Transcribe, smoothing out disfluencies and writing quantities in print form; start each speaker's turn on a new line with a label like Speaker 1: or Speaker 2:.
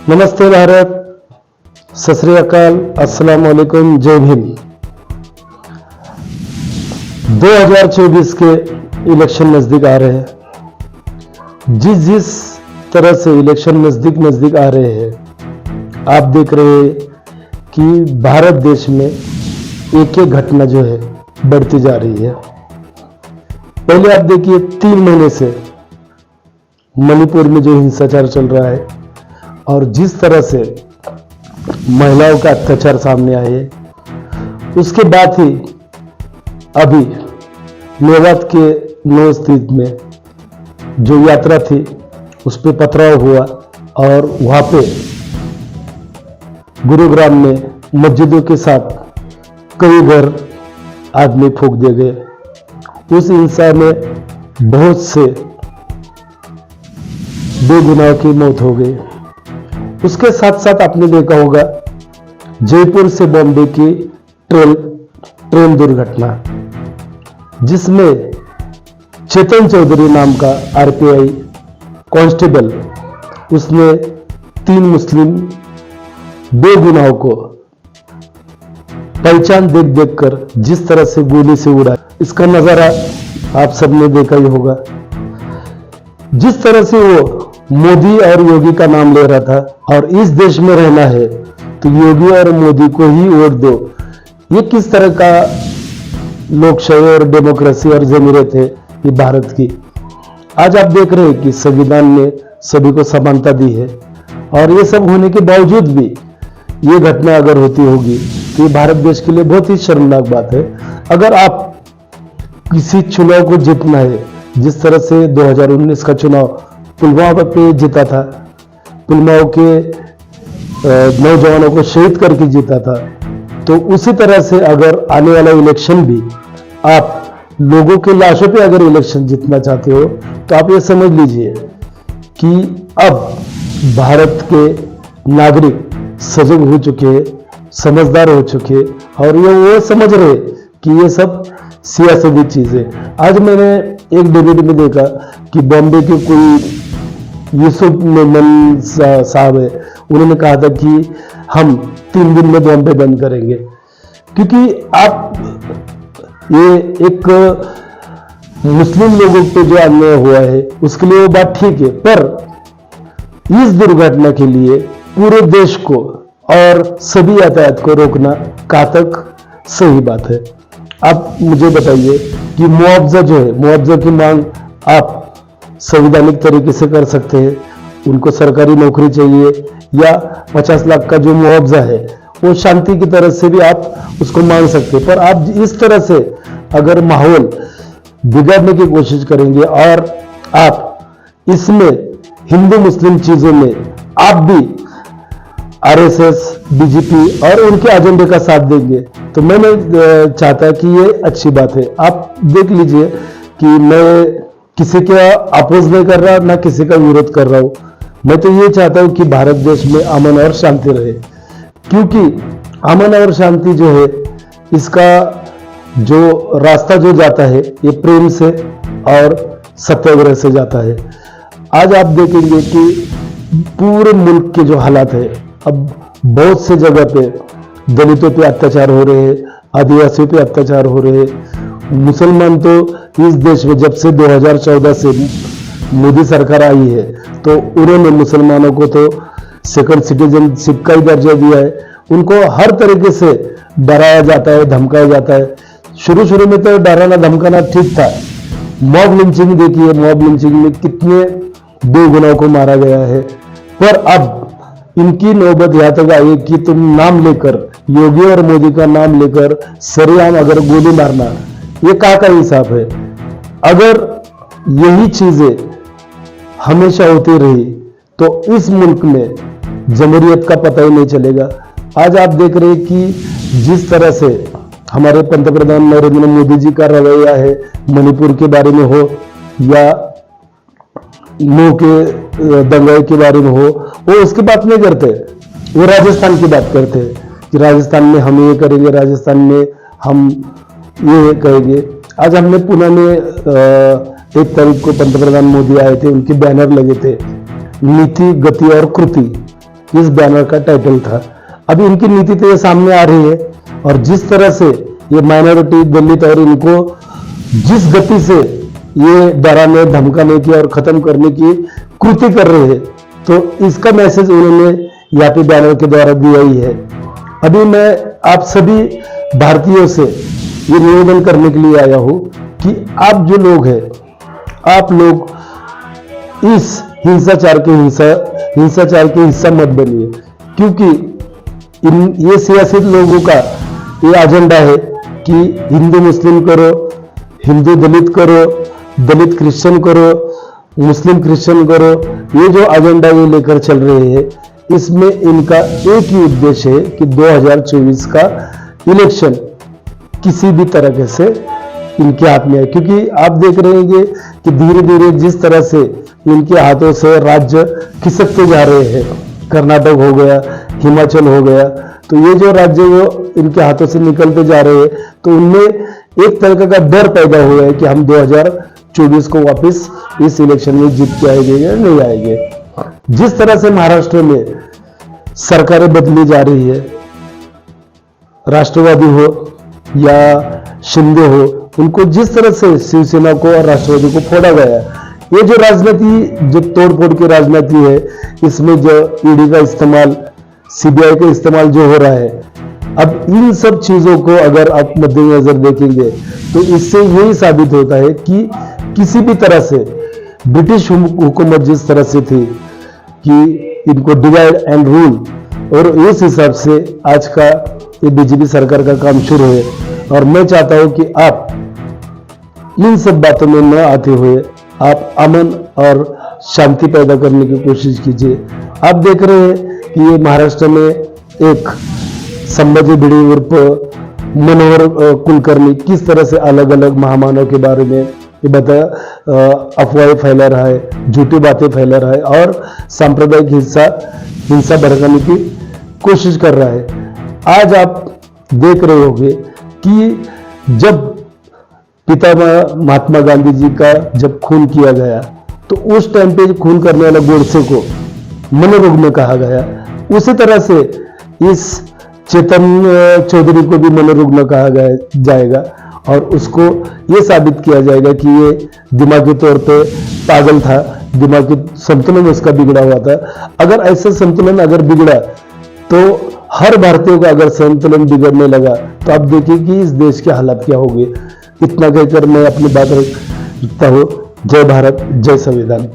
Speaker 1: नमस्ते भारत, सत श्री अकाल, अस्सलाम वालेकुम, जय भीम। 2024 के इलेक्शन नजदीक आ रहे हैं। जिस तरह से इलेक्शन नजदीक आ रहे हैं, आप देख रहे हैं कि भारत देश में एक घटना जो है बढ़ती जा रही है। पहले आप देखिए 3 महीने से मणिपुर में जो हिंसाचार चल रहा है और जिस तरह से महिलाओं का अत्याचार सामने आए है, उसके बाद ही अभी मेवात के नौ स्थित में जो यात्रा थी उस पर पथराव हुआ और वहां पे गुरुग्राम में मस्जिदों के साथ कई घर आदमी फूंक दिए गए। उस हिंसा में बहुत से बेगुनाह की मौत हो गई। उसके साथ साथ आपने देखा होगा जयपुर से बॉम्बे की ट्रेन दुर्घटना, जिसमें चेतन चौधरी नाम का आरपीआई कांस्टेबल, उसने 3 मुस्लिम बेगुनाहों को पहचान देख कर जिस तरह से गोली से उड़ा, इसका नजारा आप सबने देखा ही होगा। जिस तरह से वो मोदी और योगी का नाम ले रहा था और इस देश में रहना है तो योगी और मोदी को ही वोट दो, ये किस तरह का लोकशाही और डेमोक्रेसी और जमीरत है ये भारत की। आज आप देख रहे हैं कि संविधान ने सभी को समानता दी है और ये सब होने के बावजूद भी ये घटना अगर होती होगी तो ये भारत देश के लिए बहुत ही शर्मनाक बात है। अगर आप किसी चुनाव को जीतना है, जिस तरह से 2019 का चुनाव पुलवामा पे जीता था, पुलवामा के नौजवानों को शहीद करके जीता था, तो उसी तरह से अगर आने वाला इलेक्शन भी आप लोगों के लाशों पे अगर इलेक्शन जीतना चाहते हो तो आप ये समझ लीजिए कि अब भारत के नागरिक सजग हो चुके, समझदार हो चुके और ये वो समझ रहे कि ये सब सियासती चीज है। आज मैंने एक डिबेट में देखा कि बॉम्बे के कोई यूसुफ मेमन साहब है, उन्होंने कहा था कि हम 3 दिन में बॉम्बे बंद करेंगे, क्योंकि आप ये एक मुस्लिम लोगों पे जो अन्याय हुआ है उसके लिए वो बात ठीक है, पर इस दुर्घटना के लिए पूरे देश को और सभी यातायात को रोकना कहाँ तक सही बात है। आप मुझे बताइए कि मुआवजा जो है, मुआवजा की मांग आप संवैधानिक तरीके से कर सकते हैं, उनको सरकारी नौकरी चाहिए या 50 लाख का जो मुआवजा है वो शांति की तरह से भी आप उसको मांग सकते हैं। पर आप इस तरह से अगर माहौल बिगाड़ने की कोशिश करेंगे और आप इसमें हिंदू मुस्लिम चीजों में आप भी आरएसएस, बीजेपी और उनके एजेंडे का साथ देंगे, तो मैं नहीं चाहता कि ये अच्छी बात है। आप देख लीजिए कि मैं किसी का अपोज नहीं कर रहा, ना किसी का विरोध कर रहा हूं। मैं तो ये चाहता हूं कि भारत देश में अमन और शांति रहे, क्योंकि अमन और शांति जो है इसका जो रास्ता जो जाता है ये प्रेम से और सत्याग्रह से जाता है। आज आप देखेंगे कि पूरे मुल्क के जो हालात है, अब बहुत से जगह पे दलितों पे अत्याचार हो रहे हैं, आदिवासियों पे अत्याचार हो रहे हैं। मुसलमान तो इस देश में जब से 2014 से मोदी सरकार आई है तो उन्होंने मुसलमानों को तो सेकंड सिटीजनशिप का ही दर्जा दिया है। उनको हर तरीके से डराया जाता है, धमकाया जाता है। शुरू में तो डराना धमकाना ठीक था। मॉब लिंचिंग देखिए, मॉब लिंचिंग में कितने बेगुनाहों को मारा गया है, पर अब इनकी नौबत यहां तक आई कि तुम नाम लेकर, योगी और मोदी का नाम लेकर सरेआम अगर गोली मारना, ये कहाँ का इंसाफ है। अगर यही चीजें हमेशा होती रही तो इस मुल्क में जमहूरियत का पता ही नहीं चलेगा। आज आप देख रहे हैं कि जिस तरह से हमारे पंतप्रधान नरेंद्र मोदी जी का रवैया है, मणिपुर के बारे में हो या नो के दंगाई के बारे में हो, वो उसकी बात नहीं करते, वो राजस्थान की बात करते हैं कि राजस्थान में हम ये करेंगे, राजस्थान में हम ये कहेंगे। आज हमने पुणे में 1 तारीख को पंतप्रधान मोदी आए थे, उनके बैनर लगे थे, नीति, गति और कृति। इस बैनर का टाइटल था। अभी इनकी नीति तो ये सामने आ रही है, और जिस तरह से ये माइनॉरिटी, दलित और इनको जिस गति से ये डराने, धमकाने की और खत्म करने की कृति कर रहे हैं, तो इसका मैसेज उन्होंने यहाँ पे बैनर के द्वारा दिया ही है। अभी मैं आप सभी भारतीयों से ये निवेदन करने के लिए आया हूं कि आप जो लोग हैं, आप लोग इस हिंसाचार के हिस्सा मत बनिए, क्योंकि ये सियासी लोगों का ये एजेंडा है कि हिंदू मुस्लिम करो, हिंदू दलित करो, दलित क्रिश्चियन करो, मुस्लिम क्रिश्चियन करो। ये जो एजेंडा ये लेकर चल रहे हैं, इसमें इनका एक ही उद्देश्य है कि 2024 का इलेक्शन किसी भी तरह से इनके हाथ में है। क्योंकि आप देख रहे हैं कि धीरे धीरे जिस तरह से इनके हाथों से राज्य खिसकते जा रहे हैं, कर्नाटक हो गया, हिमाचल हो गया, तो ये जो राज्य वो इनके हाथों से निकलते जा रहे हैं, तो उनमें एक तरह का डर पैदा हुआ है कि हम 2024 को वापस इस इलेक्शन में जीत के आएंगे या नहीं आएंगे। जिस तरह से महाराष्ट्र में सरकारें बदली जा रही है, राष्ट्रवादी हो या शिंदे हो, उनको जिस तरह से शिवसेना को और राष्ट्रवादी को फोड़ा गया, ये जो राजनीति, जो तोड़फोड़ की राजनीति है, इसमें जो ईडी का इस्तेमाल, सीबीआई का इस्तेमाल जो हो रहा है, अब इन सब चीजों को अगर आप मद्देनजर देखेंगे तो इससे यही साबित होता है कि किसी भी तरह से ब्रिटिश हुकूमत जिस तरह से थी कि इनको डिवाइड एंड रूल, और इस हिसाब से आज का ये बीजेपी सरकार का काम शुरू है। और मैं चाहता हूं कि आप इन सब बातों में न आते हुए आप अमन और शांति पैदा करने की कोशिश कीजिए। आप देख रहे हैं कि ये महाराष्ट्र में एक संभाजी भिडे उर्फ मनोहर कुलकर्णी किस तरह से अलग अलग महामानव के बारे में ये बताया, अफवाहें फैला रहा है, झूठी बातें फैला रहा है और सांप्रदायिक हिंसा भड़काने की कोशिश कर रहा है। आज आप देख रहे होंगे कि जब पितामह महात्मा गांधी जी का जब खून किया गया, तो उस टाइम पे खून करने वाला गोडसे को मनोरुग्ण कहा गया। उसी तरह से इस चेतन चौधरी को भी मनोरुग्ण कहा जाएगा, और उसको ये साबित किया जाएगा कि ये दिमागी तौर पे पागल था, दिमागी संतुलन उसका बिगड़ा हुआ था। अगर ऐसा संतुलन अगर बिगड़ा, तो हर भारतीय को अगर संतुलन बिगड़ने लगा, तो आप देखिए कि इस देश के हालात क्या होंगे। इतना कहकर मैं अपनी बात रखता हूँ। जय भारत, जय संविधान।